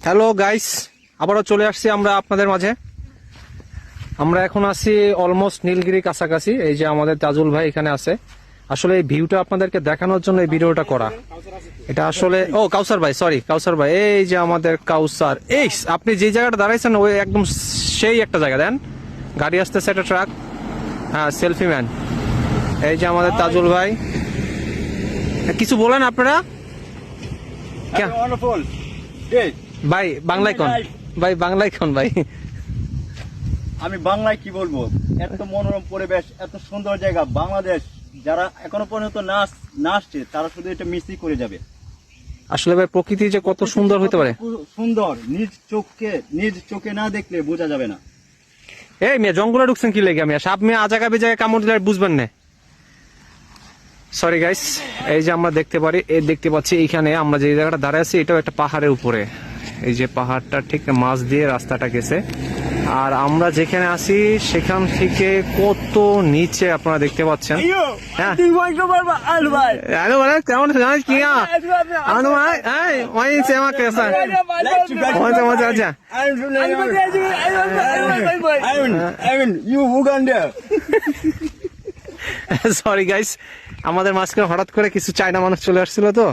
Hello guys, আবারও চলে আসছি আমরা আপনাদের মাঝে। আমরা এখন আছি অলমোস্ট নীলগিরি কাছাকাছি। এই যে আমাদের তাজুল ভাই এখানে আছে। আসলে এই ভিউটা আপনাদেরকে দেখানোর জন্য এই ভিডিওটা করা। এটা আসলে কাউসার ভাই, সরি কাউসার ভাই, এই যে আমাদের কাউসার। এই আপনি যে জায়গাটা দাঁড়াইছেন ওই একদম সেই একটা জায়গা, দেন গাড়ি আসতেছে, একটা ট্রাক। হ্যাঁ, সেলফি ম্যান। এই যে আমাদের তাজুল ভাই, কিছু বলেন আপনারা। ভাই বাংলায় কোন, ভাই বাংলায় কোন ভাই। আমি বাংলায় কি বলবো, এত মনোরম পরিবেশ, এত সুন্দর জায়গা। বাংলাদেশ যারা এখনো পর্যন্ত না আসছে তারা শুধু এটা মিসই করে যাবে। আসলে ভাই প্রকৃতি যে কত সুন্দর হতে পারে, সুন্দর নিজ চোখে না দেখলে বোঝা যাবে না। এই মিয়া জঙ্গলে ঢুকছেন কি লেগে? মিয়া সাপ মিয়া আজাগা বেজাগে কামড় দিলে বুঝবেন না। সরি গাইস, এই যে আমরা দেখতে পাচ্ছি এইখানে আমরা যে জায়গাটা দাঁড়ায় আছি এটাও একটা পাহাড়ের উপরে। এই যে পাহাড়টা ঠিক মাঝ দিয়ে রাস্তাটা গেছে, আর আমরা যেখানে আছি সেখান থেকে কত নিচে আপনারা দেখতে পাচ্ছেন। হ্যাঁ, হ্যালো ভাই, কেমন জানিস কি সরি গাইস, আমাদের মাঝখানে হঠাৎ করে কিছু চায়না মানুষ চলে আসছিল তো